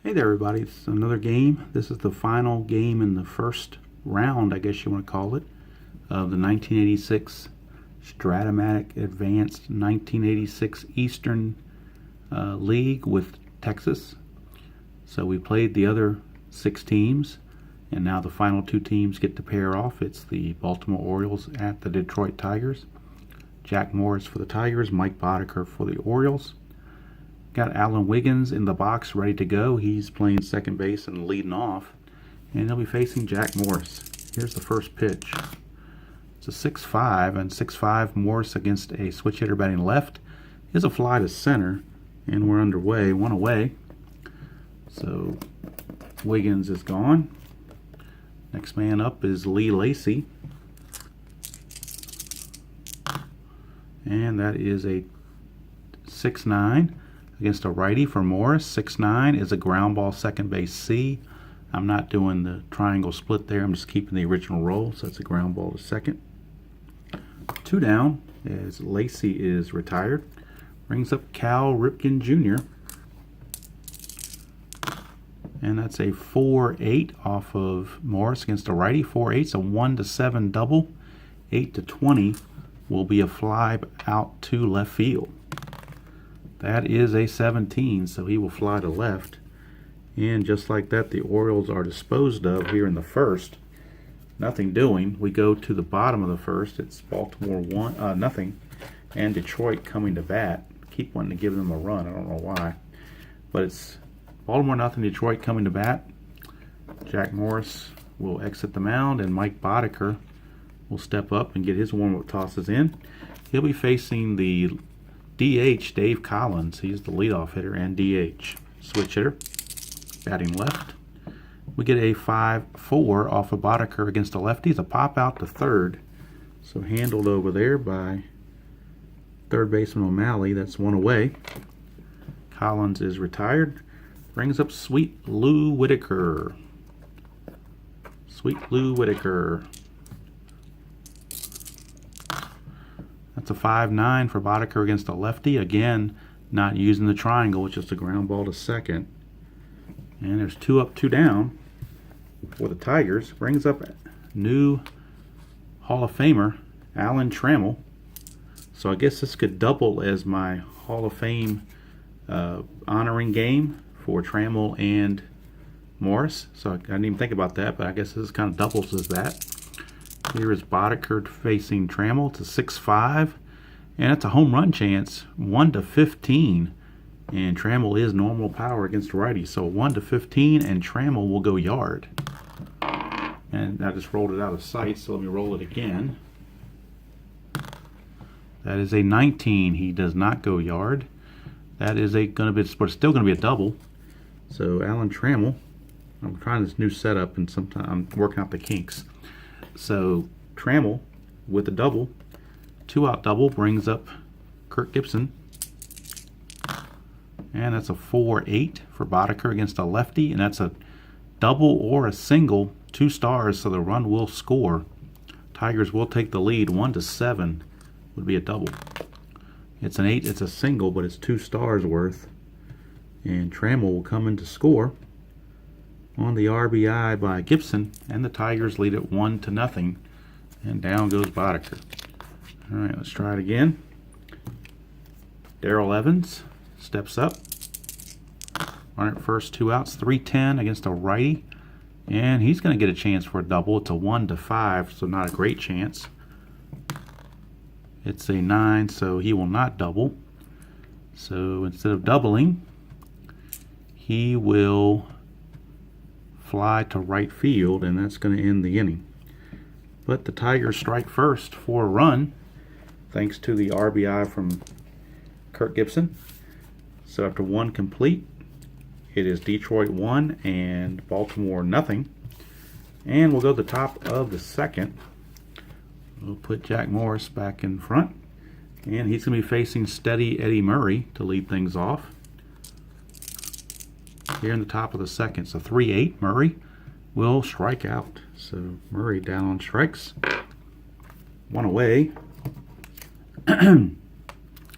Hey there everybody, it's another game. This is the final game in the first round, I guess you want to call it, of the 1986 Strat-O-Matic Advanced 1986 Eastern League with Texas. So we played the other 6 teams, and now the final 2 teams get to pair off. It's the Baltimore Orioles at the Detroit Tigers. Jack Morris for the Tigers, Mike Boddicker for the Orioles. Got Alan Wiggins in the box ready to go. He's playing second base and leading off. And he'll be facing Jack Morris. Here's the first pitch. It's a 6-5, and 6-5 Morris against a switch hitter batting left is a fly to center. And we're underway, 1 away. So Wiggins is gone. Next man up is Lee Lacy. And that is a 6-9. Against a righty for Morris. 6-9 is a ground ball, second base C. I'm not doing the triangle split there. I'm just keeping the original roll, so it's a ground ball to second. 2 down as Lacy is retired. Brings up Cal Ripken Jr. And that's a 4-8 off of Morris against a righty. 4-8 is a 1-7 double. 8-20 will be a fly out to left field. That is a 17, so he will fly to left. And just like that, the Orioles are disposed of here in the first. Nothing doing. We go to the bottom of the first. It's Baltimore 0, and Detroit coming to bat. Keep wanting to give them a run. I don't know why. But it's Baltimore 0, Detroit coming to bat. Jack Morris will exit the mound, and Mike Boddicker will step up and get his warm-up tosses in. He'll be facing the DH, Dave Collins. He's the leadoff hitter and DH. Switch hitter, batting left. We get a 5-4 off of Boddicker against a lefty. It's a pop out to third. So handled over there by third baseman O'Malley. That's 1 away. Collins is retired. Brings up Sweet Lou Whitaker. Sweet Lou Whitaker. That's a 5-9 for Boddicker against a lefty. Again, not using the triangle, which is the ground ball to second. And there's 2 up, 2 down for the Tigers. Brings up new Hall of Famer, Alan Trammell. So I guess this could double as my Hall of Fame honoring game for Trammell and Morris. So I didn't even think about that, but I guess this kind of doubles as that. Here is Boddicker facing Trammell. It's a 6-5, and it's a home run chance, 1-15. And Trammell is normal power against righty, so 1-15, and Trammell will go yard. And I just rolled it out of sight, so let me roll it again. That is a 19. He does not go yard. That is still going to be a double. So Alan Trammell, I'm trying this new setup, and sometimes I'm working out the kinks. So Trammell with a double, 2-out double, brings up Kirk Gibson. And that's a 4-8 for Boddicker against a lefty, and that's a double or a single, 2 stars, so the run will score. Tigers will take the lead. 1-7 would be a double. It's an 8, it's a single, but it's 2 stars worth. And Trammell will come in to score on the RBI by Gibson, and the Tigers lead it 1-0, and down goes Boddicker. All right, let's try it again. Darrell Evans steps up. Runner at first, 2 outs, 3-10 against a righty, and he's going to get a chance for a double. It's a 1-5, so not a great chance. It's a 9, so he will not double. So instead of doubling, he will fly to right field, and that's going to end the inning. But the Tigers strike first for a run, thanks to the RBI from Kirk Gibson. So after 1 complete, it is Detroit 1 and Baltimore 0. And we'll go to the top of the second. We'll put Jack Morris back in front, and he's going to be facing steady Eddie Murray to lead things off. Here in the top of the second. So 3-8, Murray will strike out. So Murray down on strikes. 1 away.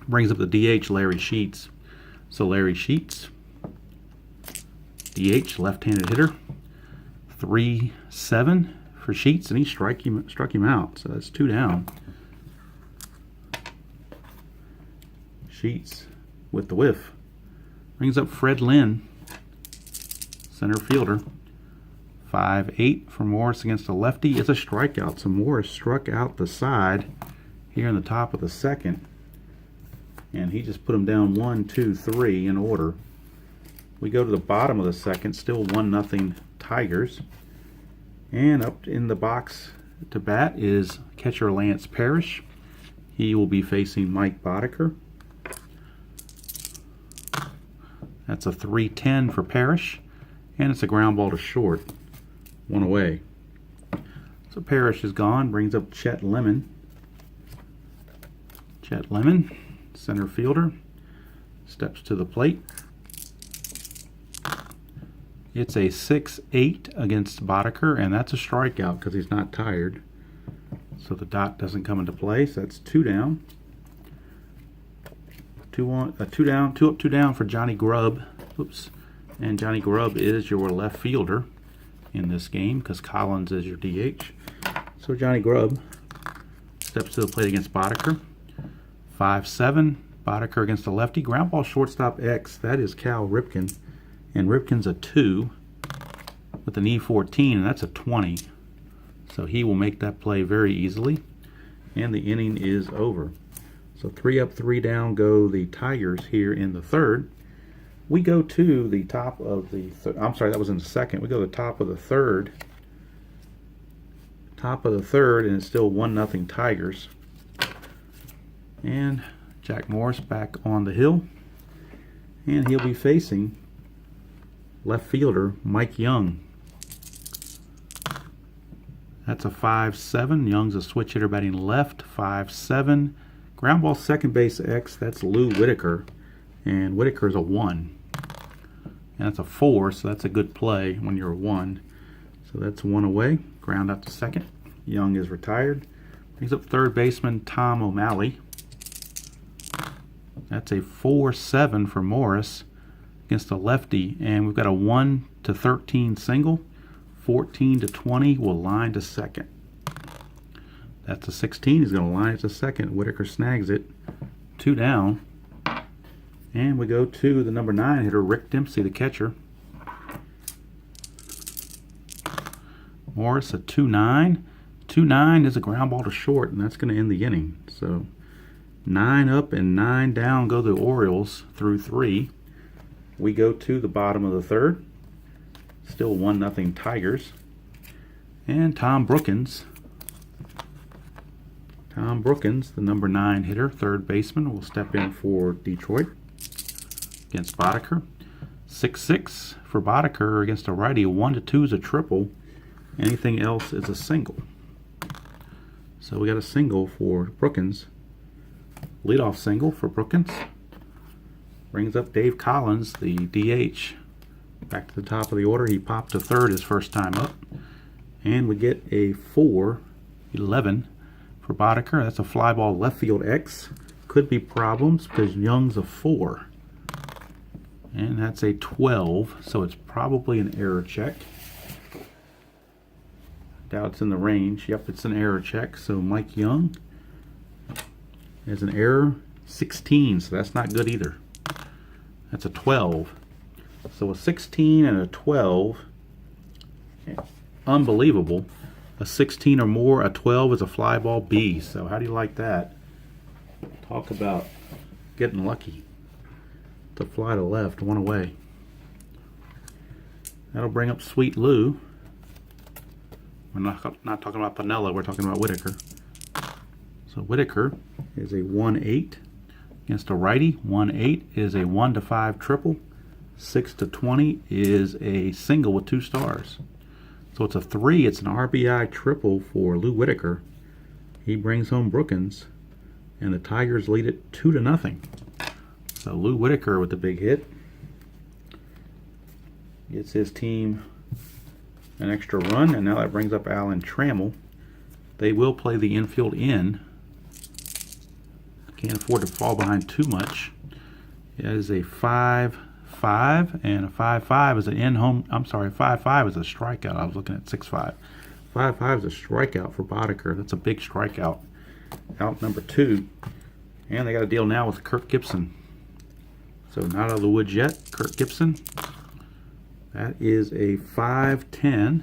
Brings up the DH, Larry Sheets. So Larry Sheets, DH, left-handed hitter. 3-7 for Sheets, and he struck him out. So that's 2 down. Sheets with the whiff. Brings up Fred Lynn, center fielder. 5-8 for Morris against a lefty. It's a strikeout. So Morris struck out the side here in the top of the second. And he just put him down 1, 2, 3 in order. We go to the bottom of the second, still 1-0 Tigers. And up in the box to bat is catcher Lance Parrish. He will be facing Mike Boddicker. That's a 3-10 for Parrish. And it's a ground ball to short. 1 away. So Parrish is gone. Brings up Chet Lemon. Chet Lemon, center fielder, steps to the plate. It's a 6-8 against Boddicker, and that's a strikeout because he's not tired. So the dot doesn't come into play. So that's 2 down. 2 up, 2 down for Johnny Grubb. Oops. And Johnny Grubb is your left fielder in this game because Collins is your DH. So Johnny Grubb steps to the plate against Boddicker. 5-7, Boddicker against the lefty. Ground ball shortstop X, that is Cal Ripken. And Ripken's a 2 with an E14, and that's a 20. So he will make that play very easily. And the inning is over. So 3 up, 3 down go the Tigers here in the third. We go to the top of the I'm sorry, that was in the second. We go to the top of the third. Top of the third, and it's still 1-0 Tigers. And Jack Morris back on the hill. And he'll be facing left fielder Mike Young. That's a 5-7. Young's a switch hitter batting left. 5-7. Ground ball second base X. That's Lou Whitaker. And Whitaker's a 1. And that's a 4, so that's a good play when you're a 1. So that's 1 away. Ground out to second. Young is retired. Brings up third baseman Tom O'Malley. That's a 4-7 for Morris against a lefty. And we've got a 1-13 single. 14-20 will line to second. That's a 16. He's going to line it to second. Whitaker snags it. 2 down. And we go to the number 9 hitter, Rick Dempsey, the catcher. Morris, a 2-9. 2-9 is a ground ball to short, and that's going to end the inning. So 9 up and 9 down go the Orioles through 3. We go to the bottom of the third. Still 1-0 Tigers. And Tom Brookins, the number 9 hitter, third baseman, will step in for Detroit against Boddicker. 6-6 for Boddicker against a righty. 1-2 is a triple. Anything else is a single. So we got a single for Brookins. Leadoff single for Brookins. Brings up Dave Collins, the DH. Back to the top of the order. He popped to third his first time up. And we get a 4-11 for Boddicker. That's a fly ball left field X. Could be problems because Young's a 4. And that's a 12, so it's probably an error check. Doubt it's in the range. Yep, it's an error check. So Mike Young has an error. 16, so that's not good either. That's a 12. So a 16 and a 12. Unbelievable. A 16 or more, a 12 is a fly ball B. So how do you like that? Talk about getting lucky. To fly to left, 1 away. That'll bring up Sweet Lou. We're not talking about Piniella, we're talking about Whitaker. So Whitaker is a 1-8 against a righty. 1-8 is a 1-5 triple. 6-20 is a single with 2 stars. So it's a 3. It's an RBI triple for Lou Whitaker. He brings home Brookins, and the Tigers lead it 2-0. So Lou Whitaker with the big hit gets his team an extra run, and now that brings up Alan Trammell. They will play the infield in. Can't afford to fall behind too much. It is a 5-5 6-5, and a 5-5 is an in-home. I'm sorry, 5-5 is a strikeout. I was looking at 6-5. 5-5 is a strikeout for Boddicker. That's a big strikeout. Out number 2. And they got a deal now with Kirk Gibson. So not out of the woods yet. Kirk Gibson. That is a 5-10.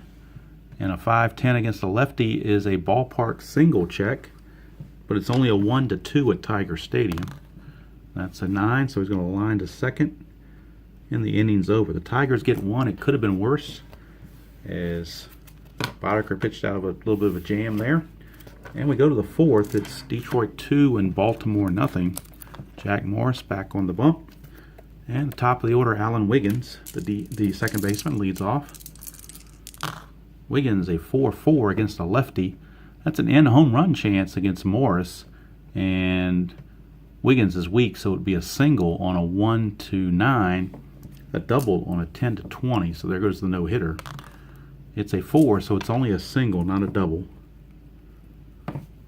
And a 5-10 against a lefty is a ballpark single check. But it's only a 1-2 at Tiger Stadium. That's a 9, so he's going to line to second. And the inning's over. The Tigers get 1. It could have been worse, as Boddicker pitched out of a little bit of a jam there. And we go to the 4th. It's Detroit 2 and Baltimore nothing. Jack Morris back on the bump. And the top of the order, Alan Wiggins, the second baseman, leads off. Wiggins, a 4-4 against a lefty. That's an in-home run chance against Morris. And Wiggins is weak, so it would be a single on a 1-9, a double on a 10-20. So there goes the no-hitter. It's a 4, so it's only a single, not a double.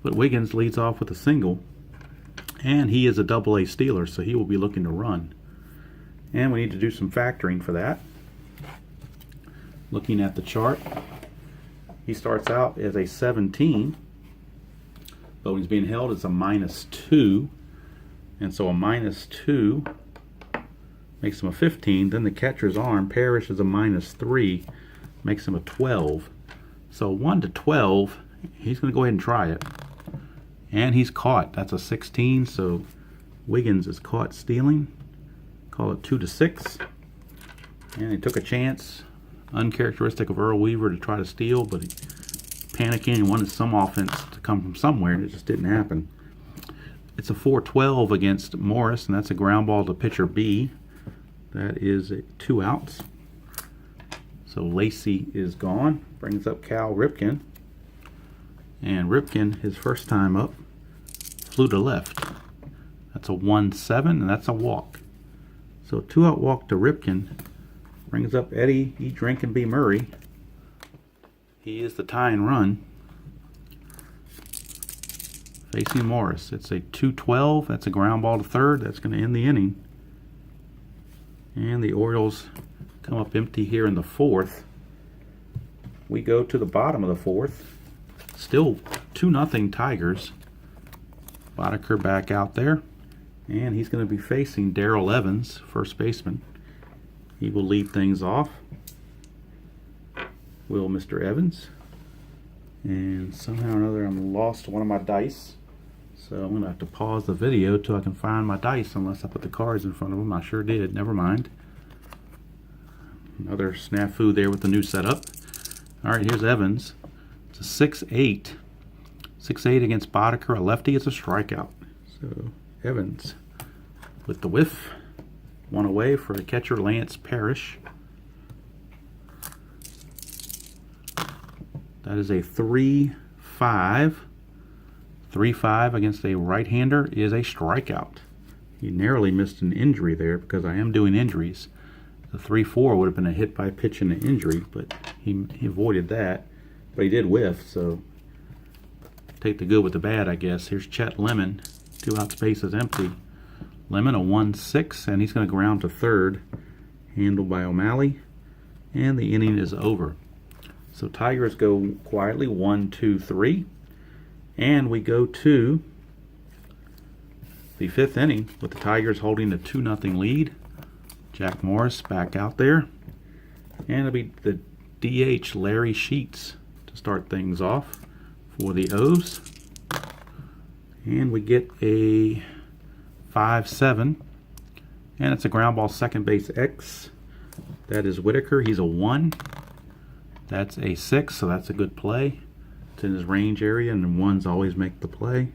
But Wiggins leads off with a single, and he is a double-A stealer, so he will be looking to run. And we need to do some factoring for that. Looking at the chart, he starts out as a 17, but when he's being held it's a -2, and so a -2 makes him a 15. Then the catcher's arm, Parrish, is a -3, makes him a 12. So 1-12, he's going to go ahead and try it. And he's caught. That's a 16, so Wiggins is caught stealing. Call it 2-6. And he took a chance, uncharacteristic of Earl Weaver, to try to steal, but he panicking and wanted some offense to come from somewhere, and it just didn't happen. It's a 4-12 against Morris, and that's a ground ball to pitcher B. That is 2 outs. So Lacey is gone. Brings up Cal Ripken. And Ripken, his first time up, flew to left. That's a 1-7, and that's a walk. So 2-out walk to Ripken. Brings up Eddie E. Drink and B. Murray. He is the tying run. Facing Morris. It's a 2-12. That's a ground ball to third. That's going to end the inning. And the Orioles come up empty here in the 4th. We go to the bottom of the 4th. Still 2-0 Tigers. Boddicker back out there. And he's going to be facing Darrell Evans, first baseman. He will lead things off. Will Mr. Evans. And somehow or another I'm lost one of my dice. So I'm going to have to pause the video till I can find my dice, unless I put the cards in front of them. I sure did. Never mind. Another snafu there with the new setup. Alright, here's Evans. It's a 6-8. 6-8 against Boddicker. A lefty is a strikeout. So Evans with the whiff. 1 away for the catcher, Lance Parrish. That is a 3-5. 3-5 against a right-hander is a strikeout. He narrowly missed an injury there, because I am doing injuries. The 3-4 would have been a hit by pitch and an injury, but he avoided that. But he did whiff, so take the good with the bad, I guess. Here's Chet Lemon. 2 out, space is empty. Lemon, a 1-6, and he's going to ground to third. Handled by O'Malley. And the inning is over. So Tigers go quietly 1-2-3. And we go to the 5th inning with the Tigers holding a 2-0 lead. Jack Morris back out there. And it'll be the DH Larry Sheets to start things off for the O's. And we get a 5-7. And it's a ground ball, second base X. That is Whitaker. He's a 1. That's a 6, so that's a good play. It's in his range area, and 1s always make the play.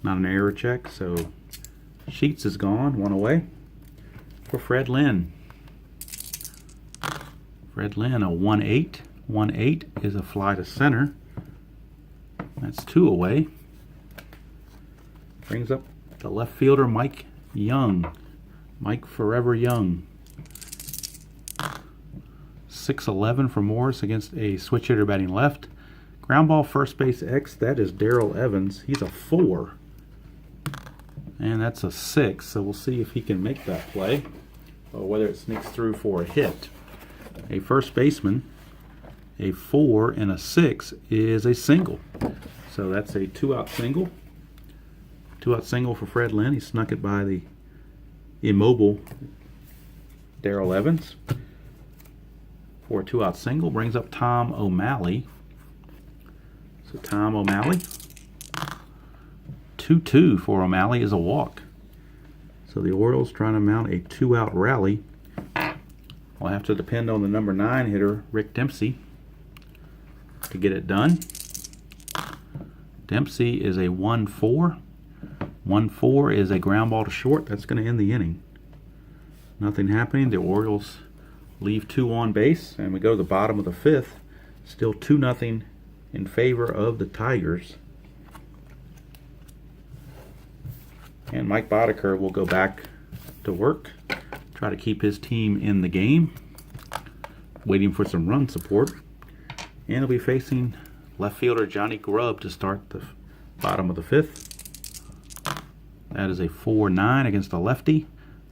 Not an error check, so Sheets is gone, 1 away. For Fred Lynn. Fred Lynn, a 1-8. 1-8 is a fly to center. That's 2 away. Brings up the left fielder, Mike Young. Mike Forever Young. 6-11 for Morris against a switch hitter batting left. Ground ball, first base X. That is Darrell Evans. He's a 4. And that's a 6, so we'll see if he can make that play. or whether it sneaks through for a hit. A first baseman, a 4 and a 6 is a single. So that's a 2-out single. 2-out single for Fred Lynn. He snuck it by the immobile Darrell Evans. For a 2-out single, brings up Tom O'Malley. So Tom O'Malley, 2-2 for O'Malley is a walk. So the Orioles trying to mount a 2-out rally. Will have to depend on the number 9 hitter, Rick Dempsey, to get it done. Dempsey is a 1-4. 1-4 is a ground ball to short. That's going to end the inning. Nothing happening. The Orioles leave 2 on base, and we go to the bottom of the 5th. Still 2-0 in favor of the Tigers. And Mike Boddicker will go back to work. Try to keep his team in the game, waiting for some run support. And he'll be facing left fielder Johnny Grubb to start the bottom of the 5th. That is a 4-9 against a lefty.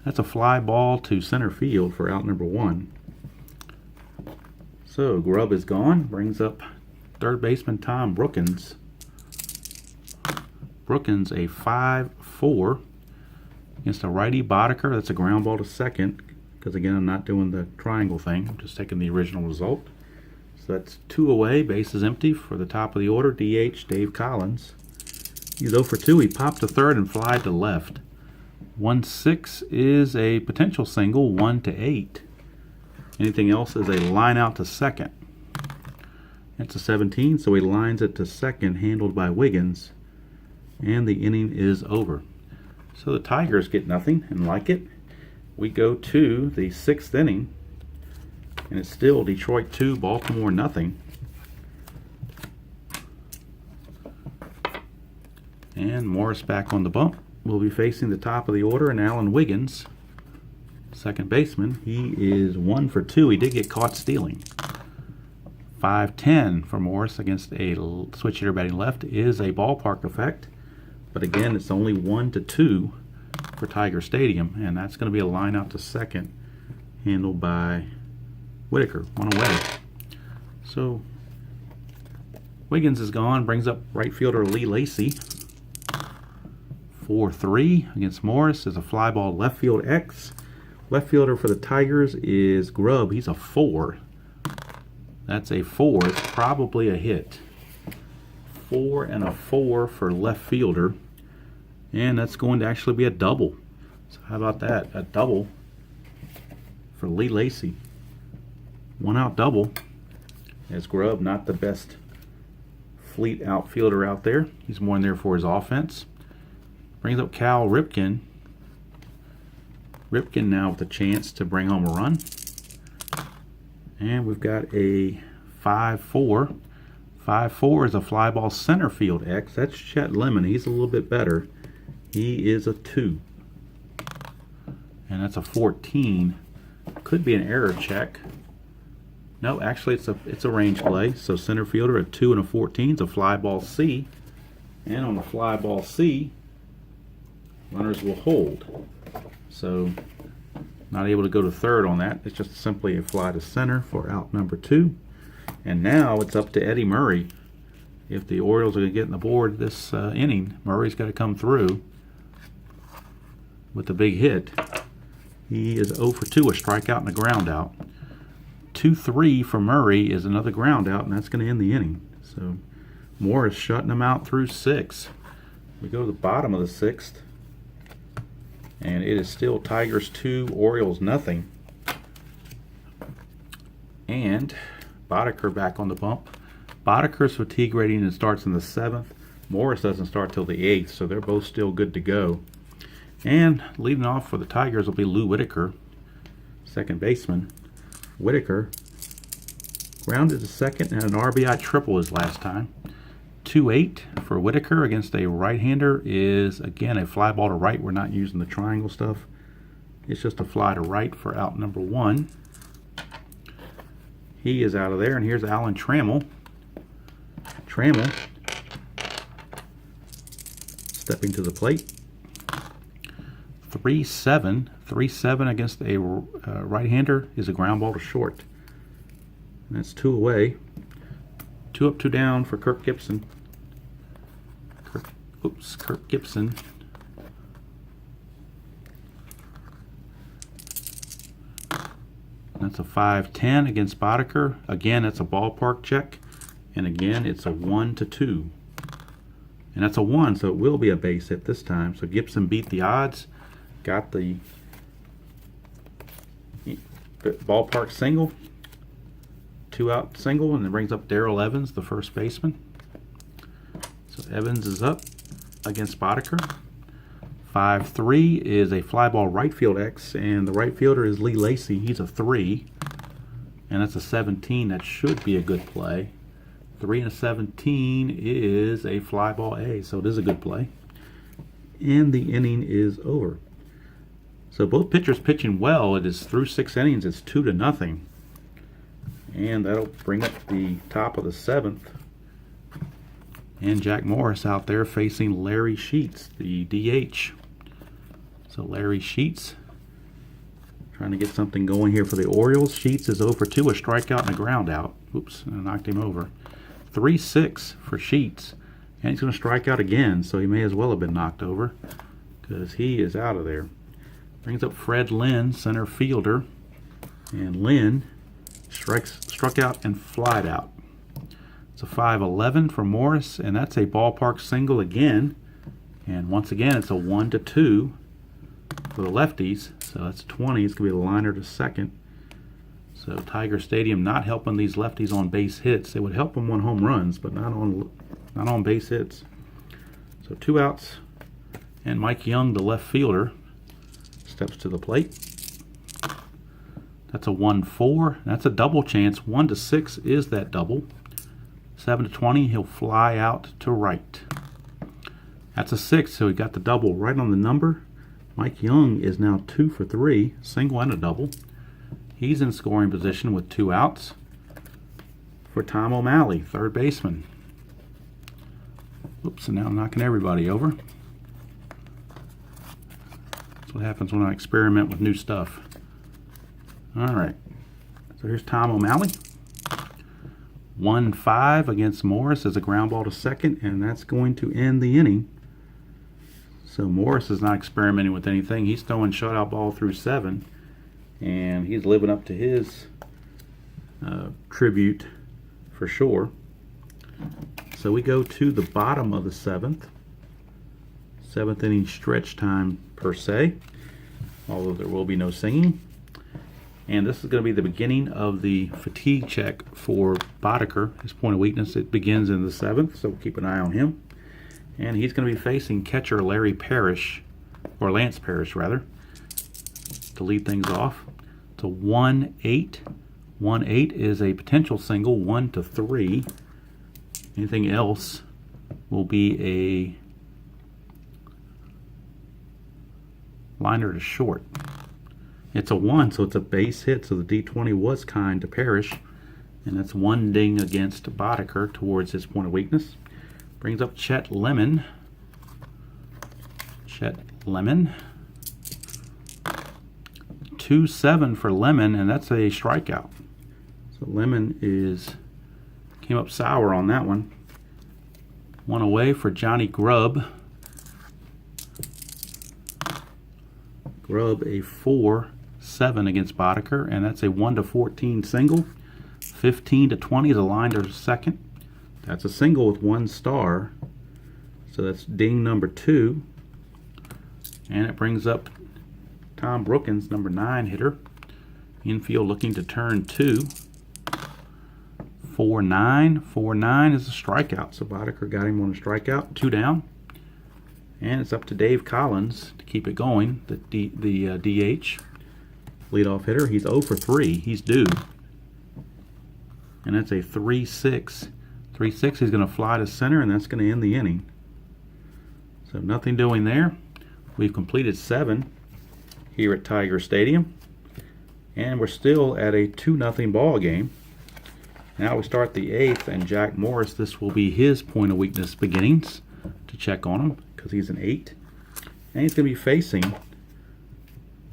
That's a fly ball to center field for out number 1. So Grubb is gone. Brings up third baseman Tom Brookins. Brookins a 5-4 against a righty Boddicker. That's a ground ball to second, because again I'm not doing the triangle thing. I'm just taking the original result. So that's 2 away. Base is empty for the top of the order. DH Dave Collins. He's 0 for 2. He popped to third and flied to left. 1-6 is a potential single. 1-8. Anything else is a line out to second. It's a 17, so he lines it to second, handled by Wiggins, and the inning is over. So the Tigers get nothing and like it. We go to the 6th inning, and it's still Detroit 2, Baltimore nothing. And Morris back on the bump. We'll be facing the top of the order, and Alan Wiggins, second baseman. He is 1 for 2. He did get caught stealing. 5-10 for Morris against a switch hitter batting left is a ballpark effect. But again, it's only 1-2 for Tiger Stadium, and that's going to be a line out to second, handled by Whitaker, 1 away. So Wiggins is gone, brings up right fielder Lee Lacy. 4-3 against Morris is a fly ball left field X. Left fielder for the Tigers is Grubb. He's a 4. That's a 4. It's probably a hit. 4 and a 4 for left fielder. And that's going to actually be a double. So how about that? A double for Lee Lacy. 1-out double. As Grubb, not the best fleet outfielder out there. He's more in there for his offense. Brings up Cal Ripken. Ripken now with a chance to bring home a run. And we've got a 5-4. 5-4 is a fly ball center field X. That's Chet Lemon. He's a little bit better. He is a 2. And that's a 14. Could be an error check. No, actually it's a range play. So center fielder, a 2 and a 14 is a fly ball C. And on the fly ball C, runners will hold. So not able to go to third on that. It's just simply a fly to center for out number 2. And now it's up to Eddie Murray. If the Orioles are going to get in the board this inning, Murray's got to come through with the big hit. He is 0 for 2, a strikeout and a ground out. 2-3 for Murray is another ground out, and that's going to end the inning. So Morris shutting him out through 6. We go to the bottom of the 6th, and it is still Tigers 2, Orioles nothing. And Boddicker back on the bump. Boddicker's fatigue rating starts in the 7th. Morris doesn't start till the 8th, so they're both still good to go. And leading off for the Tigers will be Lou Whitaker, second baseman. Whitaker grounded to second and an RBI triple his last time. 2-8 for Whitaker against a right-hander is, again, a fly ball to right. We're not using the triangle stuff. It's just a fly to right for out number 1. He is out of there, and here's Alan Trammell. Trammell stepping to the plate. 3-7, 3-7 against a right-hander is a ground ball to short. And that's 2 away. 2 up, 2 down for Kirk Gibson. Kirk Gibson. That's a 5-10 against Boddicker. Again, that's a ballpark check. And again, it's a 1-2. And that's a 1, so it will be a base hit this time. So Gibson beat the odds. Got the ballpark single. 2-out single, and it brings up Darrell Evans, the first baseman. So Evans is up against Boddicker. 5-3 is a fly ball right field X, and the right fielder is Lee Lacy. He's a 3, and that's a 17. That should be a good play. 3 and a 17 is a fly ball A, so it is a good play. And the inning is over. So both pitchers pitching well. It is through 6 innings. It's 2-0. And that'll bring up the top of the 7th. And Jack Morris out there facing Larry Sheets, the DH. So Larry Sheets trying to get something going here for the Orioles. Sheets is 0 for 2, a strikeout and a ground out. Oops, I knocked him over. 3-6 for Sheets. And he's going to strike out again, so he may as well have been knocked over because he is out of there. Brings up Fred Lynn, center fielder. And Lynn struck out and flied out. It's a 5-11 for Morris, and that's a ballpark single again. And once again, it's a 1-2 for the lefties. So that's 20. It's going to be a liner to second. So Tiger Stadium not helping these lefties on base hits. They would help them on home runs, but not on base hits. So 2 outs, and Mike Young, the left fielder, steps to the plate. That's a 1-4. That's a double chance. 1-6 is that double. 7-20, he'll fly out to right. That's a 6, so he got the double right on the number. Mike Young is now 2 for 3, single and a double. He's in scoring position with 2 outs for Tom O'Malley, third baseman. Oops, and now I'm knocking everybody over. That's what happens when I experiment with new stuff. All right, so here's Tom O'Malley. 1-5 against Morris as a ground ball to second, and that's going to end the inning. So Morris is not experimenting with anything. He's throwing shutout ball through 7, and he's living up to his tribute for sure. So we go to the bottom of the 7th. 7th inning stretch time per se, although there will be no singing. And this is going to be the beginning of the fatigue check for Boddicker. His point of weakness, it begins in the 7th, so keep an eye on him. And he's going to be facing catcher Larry Parrish, or Lance Parrish rather, to lead things off. It's a 1-8. 1-8 is a potential single, 1-3. Anything else will be a liner to short. It's a 1, so it's a base hit, so the D20 was kind to Parrish. And that's 1 ding against Boddicker towards his point of weakness. Brings up Chet Lemon. Chet Lemon. 2-7 for Lemon, and that's a strikeout. So Lemon came up sour on that one. 1 away for Johnny Grubb. Grubb a 4-7 against Boddicker, and that's a 1-14 single. 15-20 is a line to second. That's a single with 1 star. So that's ding number 2. And it brings up Tom Brookins, number 9 hitter. Infield looking to turn 2. 4-9. 4-9 is a strikeout. So Boddicker got him on a strikeout. 2 down. And it's up to Dave Collins to keep it going, the DH. Leadoff hitter. He's 0 for 3. He's due. And that's a 3-6. 3-6, he's going to fly to center, and that's going to end the inning. So nothing doing there. We've completed 7 here at Tiger Stadium. And we're still at a 2-0 ball game. Now we start the 8th, and Jack Morris, this will be his point of weakness beginnings to check on him, because he's an 8. And he's going to be facing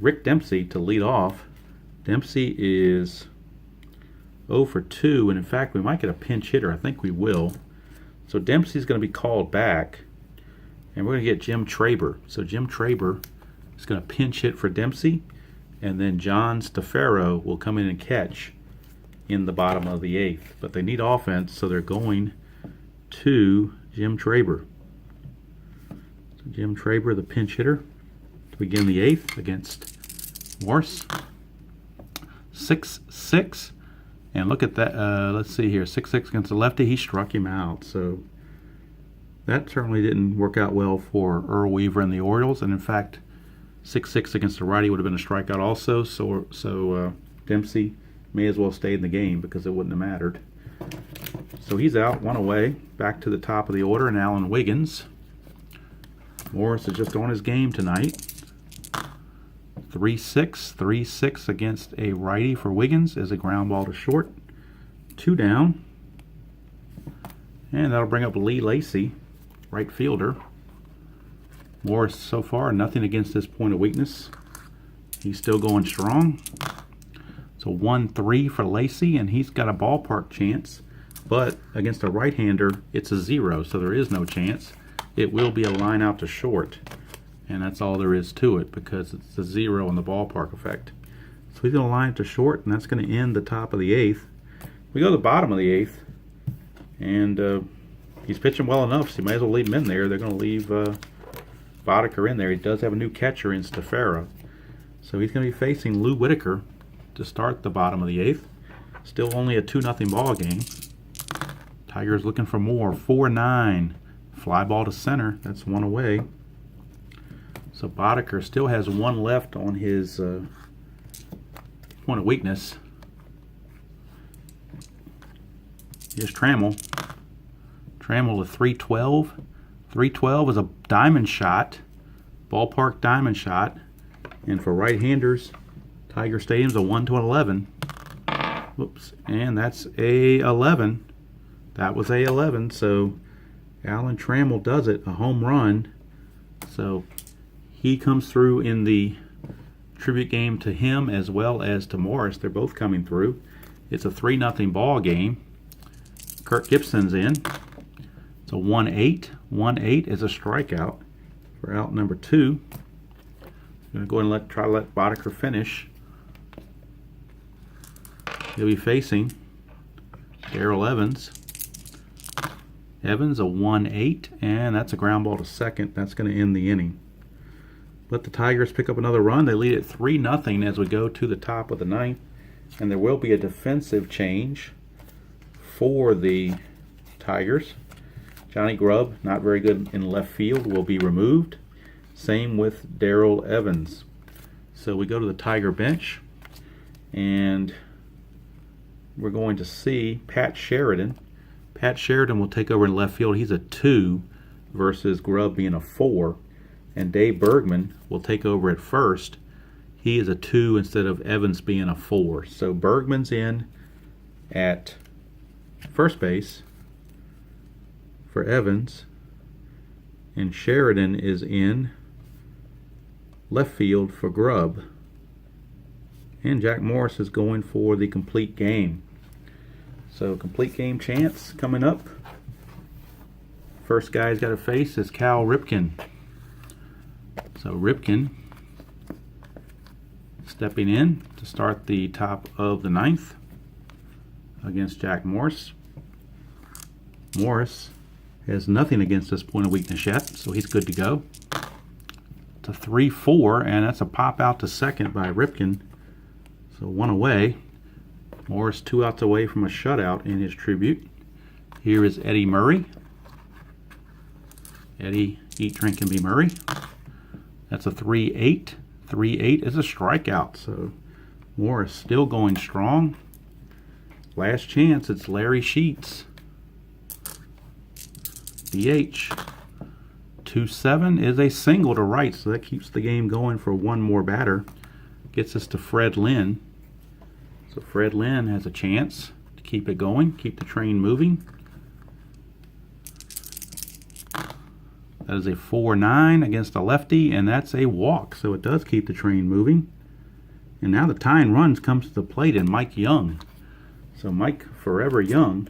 Rick Dempsey to lead off. Dempsey is 0 for 2, and in fact we might get a pinch hitter. I think we will. So Dempsey's going to be called back, and we're going to get Jim Traber. So Jim Traber is going to pinch hit for Dempsey, and then John Stafaro will come in and catch in the bottom of the 8th. But they need offense, so they're going to Jim Traber. So Jim Traber, the pinch hitter, to begin the 8th against Morris. 6-6. And look at that. Let's see here. 6-6 against the lefty. He struck him out. So that certainly didn't work out well for Earl Weaver and the Orioles. And in fact, 6-6 against the righty would have been a strikeout also. So Dempsey may as well stay in the game because it wouldn't have mattered. So he's out, 1 away. Back to the top of the order, and Alan Wiggins. Morris is just on his game tonight. 3-6 against a righty for Wiggins is a ground ball to short. 2 down. And that'll bring up Lee Lacy, right fielder. Morris so far, nothing against this point of weakness. He's still going strong. So 1-3 for Lacy, and he's got a ballpark chance. But against a right-hander, it's a 0, so there is no chance. It will be a line out to short. And that's all there is to it because it's a 0 in the ballpark effect. So he's going to line it to short, and that's going to end the top of the 8th. We go to the bottom of the 8th, and he's pitching well enough, so you might as well leave him in there. They're going to leave Boddicker in there. He does have a new catcher in Stafaro. So he's going to be facing Lou Whitaker to start the bottom of the 8th. Still only a 2-0 ball game. Tigers looking for more. 4-9. Fly ball to center. That's 1 away. So Boddicker still has 1 left on his point of weakness. Here's Trammell. Trammell to 312. 312 is a diamond shot, ballpark diamond shot. And for right-handers, Tiger Stadium's a 1-11. Whoops, and that's A11. That was A11, so Alan Trammell does it, a home run. So he comes through in the tribute game to him as well as to Morris. They're both coming through. It's a 3-0 ball game. Kirk Gibson's in. It's a 1-8. 1-8 is a strikeout for out number 2. I'm going to go ahead and try to let Boddicker finish. He'll be facing Darrell Evans. Evans, a 1-8, and that's a ground ball to second. That's going to end the inning. Let the Tigers pick up another run. They lead it 3-0 as we go to the top of the 9th. And there will be a defensive change for the Tigers. Johnny Grubb, not very good in left field, will be removed. Same with Darrell Evans. So we go to the Tiger bench, and we're going to see Pat Sheridan. Pat Sheridan will take over in left field. He's a 2 versus Grubb being a 4. And Dave Bergman will take over at first. He is a 2 instead of Evans being a 4. So Bergman's in at first base for Evans, and Sheridan is in left field for Grubb. And Jack Morris is going for the complete game. So complete game chance coming up. First guy he's got to face is Cal Ripken. So Ripken stepping in to start the top of the 9th against Jack Morris. Morris has nothing against this point of weakness yet, so he's good to go. It's a 3-4, and that's a pop out to second by Ripken. So 1 away. Morris 2 outs away from a shutout in his tribute. Here is Eddie Murray. Eddie, eat, drink, and be Murray. That's a 3-8. 3-8 is a strikeout, so Morris still going strong. Last chance, it's Larry Sheets. DH. 2-7 is a single to right, so that keeps the game going for one more batter. Gets us to Fred Lynn. So Fred Lynn has a chance to keep it going, keep the train moving. That is a 4-9 against a lefty, and that's a walk, so it does keep the train moving. And now the tying runs comes to the plate in Mike Young. So Mike Forever Young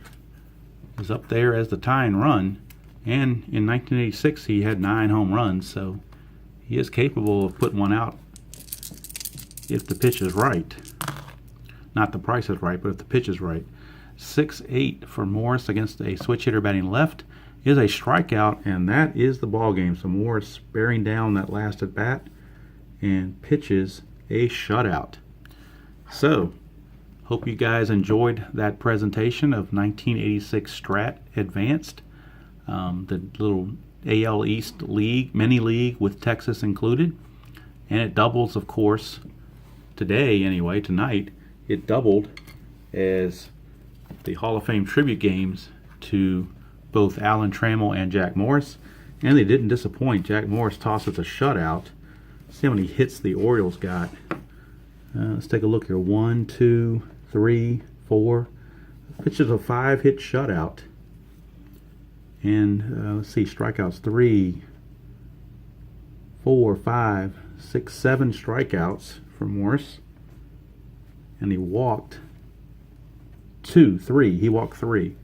is up there as the tying run, and in 1986 he had 9 home runs, so he is capable of putting one out if the pitch is right. Not the price is right, but if the pitch is right. 6-8 for Morris against a switch hitter batting left is a strikeout, and that is the ball game. So Morris bearing down that last at bat and pitches a shutout. So hope you guys enjoyed that presentation of 1986 Strat Advanced, the little AL East League, mini league with Texas included. And it doubles, of course, today anyway, tonight, it doubled as the Hall of Fame tribute games to both Alan Trammell and Jack Morris. And they didn't disappoint. Jack Morris tosses a shutout. See how many hits the Orioles got. Let's take a look here. 1, 2, 3, 4. Pitches a 5-hit shutout. And let's see, strikeouts 3, 4, 5, 6, 7 strikeouts for Morris. And he walked 3. He walked 3.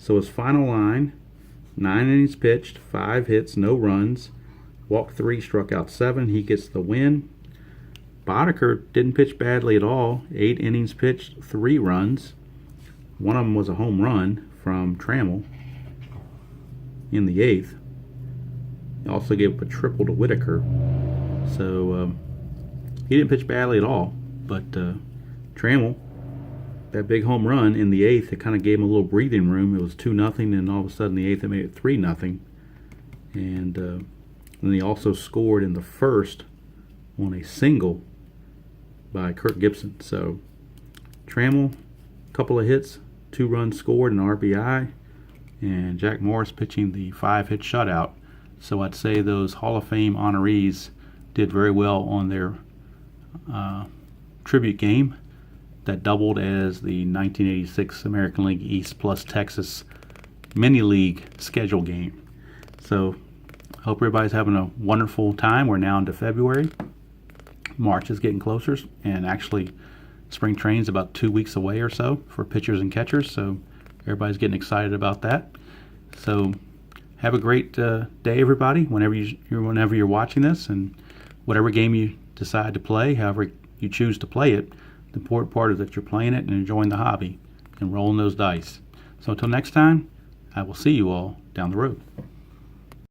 So his final line, 9 innings pitched, 5 hits, no runs, walked 3, struck out 7. He gets the win. Boddicker didn't pitch badly at all. 8 innings pitched, 3 runs. One of them was a home run from Trammell in the 8th. He also gave up a triple to Whitaker. So he didn't pitch badly at all. But Trammell, that big home run in the 8th, it kind of gave him a little breathing room. It was 2-0, and all of a sudden the 8th it made it 3-0. And then he also scored in the 1st on a single by Kirk Gibson. So Trammell, a couple of hits, 2 runs scored, and RBI, and Jack Morris pitching the 5-hit shutout. So I'd say those Hall of Fame honorees did very well on their tribute game that doubled as the 1986 American League East plus Texas mini league schedule game. So hope everybody's having a wonderful time. We're now into February. March is getting closer, and actually spring training's about 2 weeks away or so for pitchers and catchers, so everybody's getting excited about that. So have a great day, everybody, whenever you're watching this, and whatever game you decide to play, however you choose to play it. The important part is that you're playing it and enjoying the hobby and rolling those dice. So until next time, I will see you all down the road.